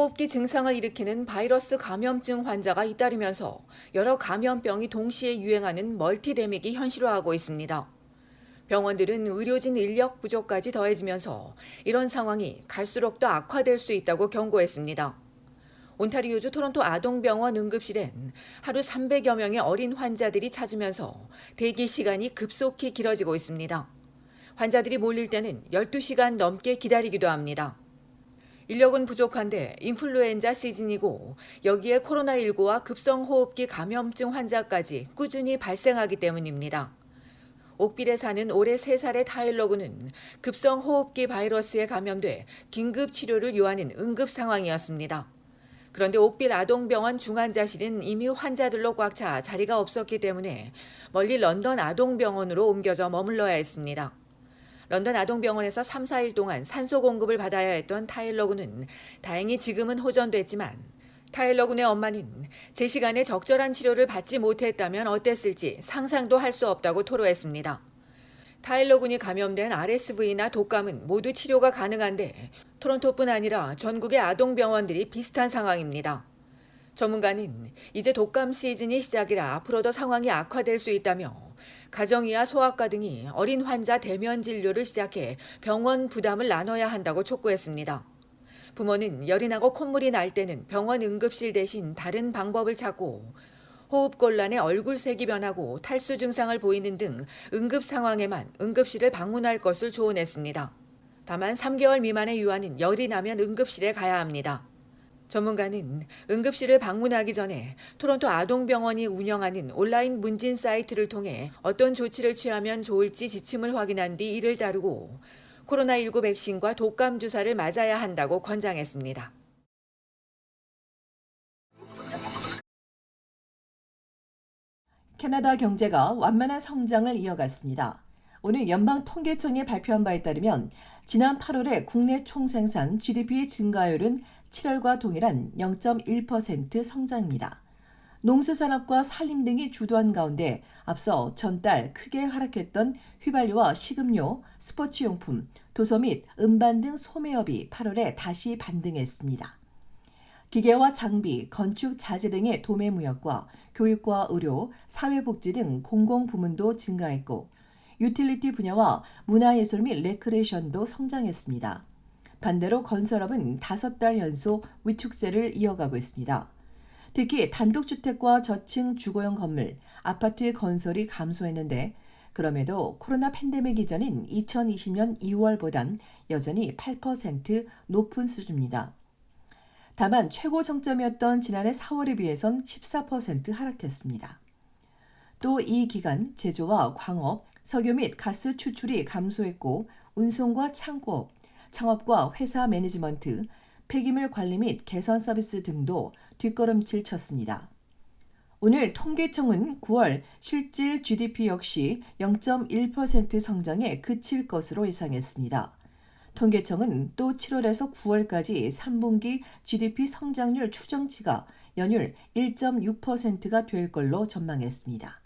호흡기 증상을 일으키는 바이러스 감염증 환자가 잇따르면서 여러 감염병이 동시에 유행하는 멀티데믹이 현실화하고 있습니다. 병원들은 의료진 인력 부족까지 더해지면서 이런 상황이 갈수록 더 악화될 수 있다고 경고했습니다. 온타리오주 토론토 아동병원 응급실엔 하루 300여 명의 어린 환자들이 찾으면서 대기 시간이 급속히 길어지고 있습니다. 환자들이 몰릴 때는 12시간 넘게 기다리기도 합니다. 인력은 부족한데 인플루엔자 시즌이고 여기에 코로나19와 급성호흡기 감염증 환자까지 꾸준히 발생하기 때문입니다. 옥빌에 사는 올해 3살의 타일러 군은 급성호흡기 바이러스에 감염돼 긴급 치료를 요하는 응급 상황이었습니다. 그런데 옥빌 아동병원 중환자실은 이미 환자들로 꽉 차 자리가 없었기 때문에 멀리 런던 아동병원으로 옮겨져 머물러야 했습니다. 런던 아동병원에서 3, 4일 동안 산소 공급을 받아야 했던 타일러 군은 다행히 지금은 호전됐지만 타일러 군의 엄마는 제 시간에 적절한 치료를 받지 못했다면 어땠을지 상상도 할 수 없다고 토로했습니다. 타일러 군이 감염된 RSV나 독감은 모두 치료가 가능한데 토론토뿐 아니라 전국의 아동병원들이 비슷한 상황입니다. 전문가는 이제 독감 시즌이 시작이라 앞으로 더 상황이 악화될 수 있다며 가정의와 소아과 등이 어린 환자 대면 진료를 시작해 병원 부담을 나눠야 한다고 촉구했습니다. 부모는 열이 나고 콧물이 날 때는 병원 응급실 대신 다른 방법을 찾고 호흡곤란에 얼굴색이 변하고 탈수 증상을 보이는 등 응급 상황에만 응급실을 방문할 것을 조언했습니다. 다만 3개월 미만의 유아는 열이 나면 응급실에 가야 합니다. 전문가는 응급실을 방문하기 전에 토론토 아동병원이 운영하는 온라인 문진 사이트를 통해 어떤 조치를 취하면 좋을지 지침을 확인한 뒤 이를 따르고 코로나19 백신과 독감 주사를 맞아야 한다고 권장했습니다. 캐나다 경제가 완만한 성장을 이어갔습니다. 오늘 연방통계청이 발표한 바에 따르면 지난 8월에 국내 총생산 GDP 증가율은 7월과 동일한 0.1% 성장입니다. 농수산업과 산림 등이 주도한 가운데 앞서 전달 크게 하락했던 휘발유와 식음료, 스포츠용품, 도서 및 음반 등 소매업이 8월에 다시 반등했습니다. 기계와 장비, 건축 자재 등의 도매 무역과 교육과 의료, 사회복지 등 공공부문도 증가했고 유틸리티 분야와 문화예술 및 레크레이션도 성장했습니다. 반대로 건설업은 5달 연속 위축세를 이어가고 있습니다. 특히 단독주택과 저층 주거용 건물, 아파트 건설이 감소했는데 그럼에도 코로나 팬데믹 이전인 2020년 2월보단 여전히 8% 높은 수준입니다. 다만 최고 정점이었던 지난해 4월에 비해선 14% 하락했습니다. 또 이 기간 제조와 광업, 석유 및 가스 추출이 감소했고 운송과 창고업, 창업과 회사 매니지먼트, 폐기물 관리 및 개선 서비스 등도 뒷걸음질 쳤습니다. 오늘 통계청은 9월 실질 GDP 역시 0.1% 성장에 그칠 것으로 예상했습니다. 통계청은 또 7월에서 9월까지 3분기 GDP 성장률 추정치가 연율 1.6%가 될 걸로 전망했습니다.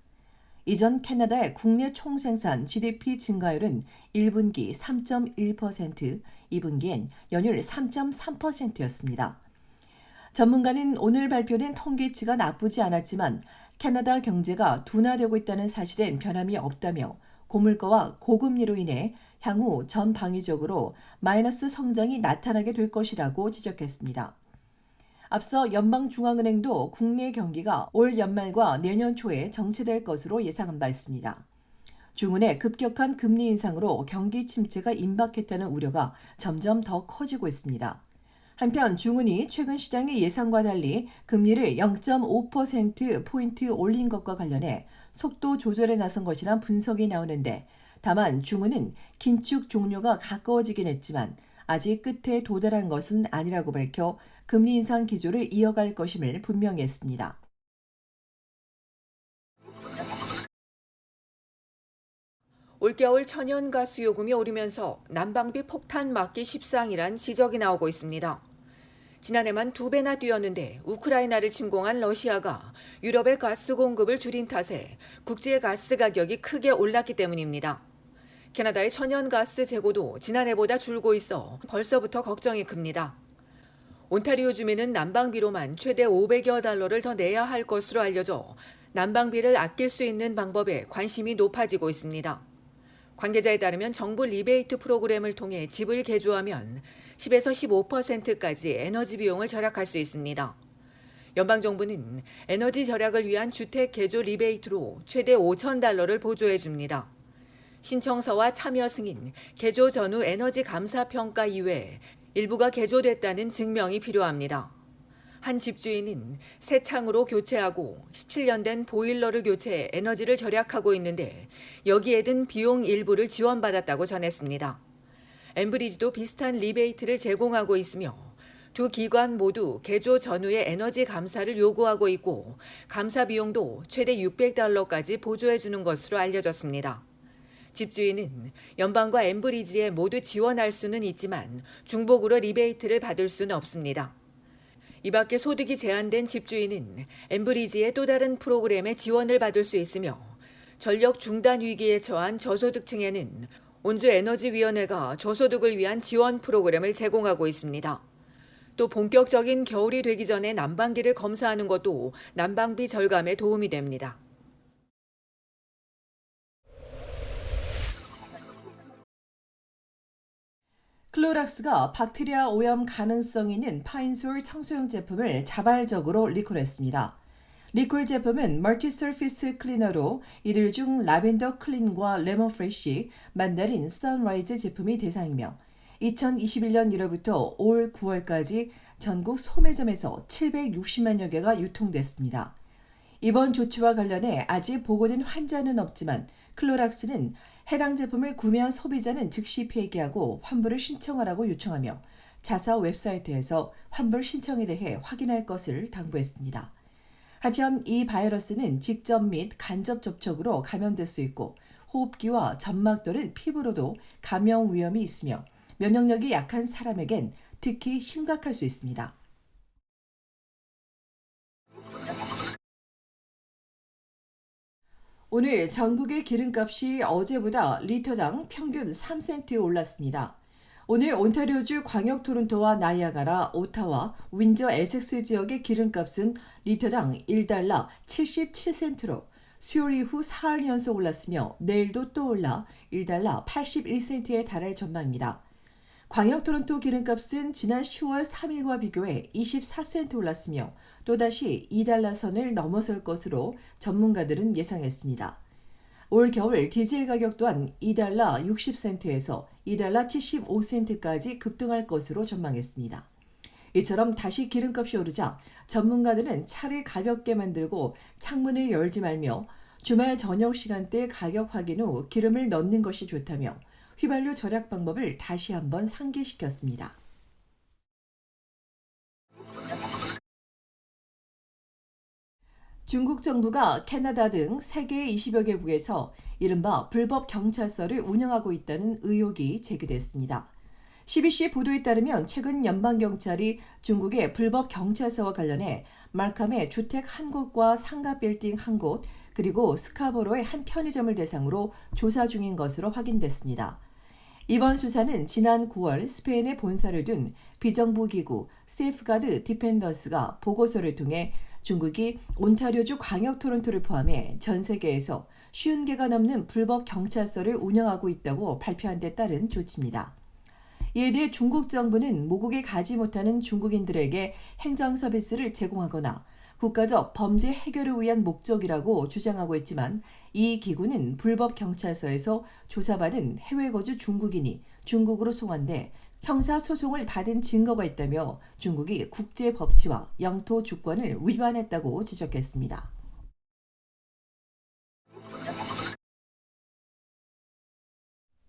이전 캐나다의 국내 총생산 GDP 증가율은 1분기 3.1%, 2분기엔 연율 3.3%였습니다. 전문가는 오늘 발표된 통계치가 나쁘지 않았지만 캐나다 경제가 둔화되고 있다는 사실엔 변함이 없다며 고물가와 고금리로 인해 향후 전방위적으로 마이너스 성장이 나타나게 될 것이라고 지적했습니다. 앞서 연방중앙은행도 국내 경기가 올 연말과 내년 초에 정체될 것으로 예상한 바 있습니다. 중은의 급격한 금리 인상으로 경기 침체가 임박했다는 우려가 점점 더 커지고 있습니다. 한편 중은이 최근 시장의 예상과 달리 금리를 0.5%포인트 올린 것과 관련해 속도 조절에 나선 것이란 분석이 나오는데 다만 중은은 긴축 종료가 가까워지긴 했지만 아직 끝에 도달한 것은 아니라고 밝혀 금리 인상 기조를 이어갈 것임을 분명히 했습니다. 올겨울 천연가스 요금이 오르면서 난방비 폭탄 맞기 십상이란 지적이 나오고 있습니다. 지난해만 2배나 뛰었는데 우크라이나를 침공한 러시아가 유럽의 가스 공급을 줄인 탓에 국제 가스 가격이 크게 올랐기 때문입니다. 캐나다의 천연가스 재고도 지난해보다 줄고 있어 벌써부터 걱정이 큽니다. 온타리오 주민은 난방비로만 최대 500여 달러를 더 내야 할 것으로 알려져 난방비를 아낄 수 있는 방법에 관심이 높아지고 있습니다. 관계자에 따르면 정부 리베이트 프로그램을 통해 집을 개조하면 10에서 15%까지 에너지 비용을 절약할 수 있습니다. 연방정부는 에너지 절약을 위한 주택 개조 리베이트로 최대 5,000달러를 보조해 줍니다. 신청서와 참여 승인, 개조 전후 에너지 감사 평가 이외에 일부가 개조됐다는 증명이 필요합니다. 한 집주인은 새 창으로 교체하고 17년 된 보일러를 교체해 에너지를 절약하고 있는데 여기에 든 비용 일부를 지원받았다고 전했습니다. 엠브리지도 비슷한 리베이트를 제공하고 있으며 두 기관 모두 개조 전후의 에너지 감사를 요구하고 있고 감사 비용도 최대 600달러까지 보조해 주는 것으로 알려졌습니다. 집주인은 연방과 엠브리지에 모두 지원할 수는 있지만 중복으로 리베이트를 받을 수는 없습니다. 이 밖에 소득이 제한된 집주인은 엠브리지의 또 다른 프로그램에 지원을 받을 수 있으며 전력 중단 위기에 처한 저소득층에는 온주에너지위원회가 저소득을 위한 지원 프로그램을 제공하고 있습니다. 또 본격적인 겨울이 되기 전에 난방기를 검사하는 것도 난방비 절감에 도움이 됩니다. 클로락스가 박테리아 오염 가능성 있는 파인솔 청소용 제품을 자발적으로 리콜했습니다. 리콜 제품은 멀티 서피스 클리너로 이들 중 라벤더 클린과 레몬 프레쉬, 만다린 선라이즈 제품이 대상이며 2021년 1월부터 올 9월까지 전국 소매점에서 760만여 개가 유통됐습니다. 이번 조치와 관련해 아직 보고된 환자는 없지만 클로락스는 해당 제품을 구매한 소비자는 즉시 폐기하고 환불을 신청하라고 요청하며 자사 웹사이트에서 환불 신청에 대해 확인할 것을 당부했습니다. 한편 이 바이러스는 직접 및 간접 접촉으로 감염될 수 있고 호흡기와 점막 또는 피부로도 감염 위험이 있으며 면역력이 약한 사람에겐 특히 심각할 수 있습니다. 오늘 전국의 기름값이 어제보다 리터당 평균 3센트 올랐습니다. 오늘 온타리오주 광역 토론토와 나이아가라, 오타와, 윈저 에섹스 지역의 기름값은 리터당 1달러 77센트로 수요일 이후 사흘 연속 올랐으며 내일도 또 올라 1달러 81센트에 달할 전망입니다. 광역 토론토 기름값은 지난 10월 3일과 비교해 24센트 올랐으며 또다시 2달러 선을 넘어설 것으로 전문가들은 예상했습니다. 올 겨울 디젤 가격 또한 2달러 60센트에서 2달러 75센트까지 급등할 것으로 전망했습니다. 이처럼 다시 기름값이 오르자 전문가들은 차를 가볍게 만들고 창문을 열지 말며 주말 저녁 시간대 가격 확인 후 기름을 넣는 것이 좋다며 휘발유 절약 방법을 다시 한번 상기시켰습니다. 중국 정부가 캐나다 등 세계 20여 개국에서 이른바 불법 경찰서를 운영하고 있다는 의혹이 제기됐습니다. CBC 보도에 따르면 최근 연방경찰이 중국의 불법 경찰서와 관련해 말캄의 주택 한 곳과 상가 빌딩 한 곳, 그리고 스카보로의 한 편의점을 대상으로 조사 중인 것으로 확인됐습니다. 이번 수사는 지난 9월 스페인에 본사를 둔 비정부 기구 세이프가드 디펜더스가 보고서를 통해 중국이 온타리오주 광역 토론토를 포함해 전 세계에서 50개가 넘는 불법 경찰서를 운영하고 있다고 발표한 데 따른 조치입니다. 이에 대해 중국 정부는 모국에 가지 못하는 중국인들에게 행정 서비스를 제공하거나 국가적 범죄 해결을 위한 목적이라고 주장하고 있지만 이 기구는 불법 경찰서에서 조사받은 해외 거주 중국인이 중국으로 송환돼 형사소송을 받은 증거가 있다며 중국이 국제 법치와 영토 주권을 위반했다고 지적했습니다.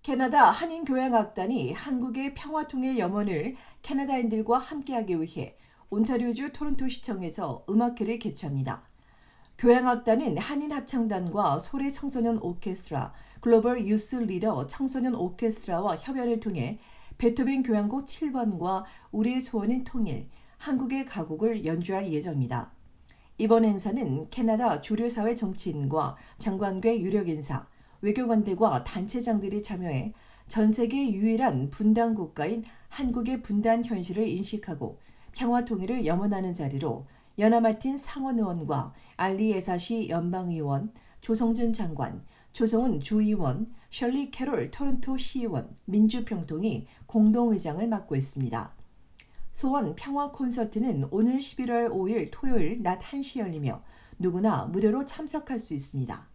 캐나다 한인교향악단이 한국의 평화통일 염원을 캐나다인들과 함께하기 위해 온타리오주 토론토시청에서 음악회를 개최합니다. 교향악단은 한인합창단과 소래 청소년 오케스트라, 글로벌 유스 리더 청소년 오케스트라와 협연을 통해 베토벤 교향곡 7번과 우리의 소원은 통일, 한국의 가곡을 연주할 예정입니다. 이번 행사는 캐나다 주류사회 정치인과 장관계 유력인사, 외교관들과 단체장들이 참여해 전 세계 유일한 분단 국가인 한국의 분단 현실을 인식하고 평화통일을 염원하는 자리로 연하마틴 상원 의원과 알리 에사시 연방의원, 조성준 장관, 조성은 주의원, 셜리 캐롤 토론토 시의원, 민주평통이 공동의장을 맡고 있습니다. 소원 평화 콘서트는 오늘 11월 5일 토요일 낮 1시 열리며 누구나 무료로 참석할 수 있습니다.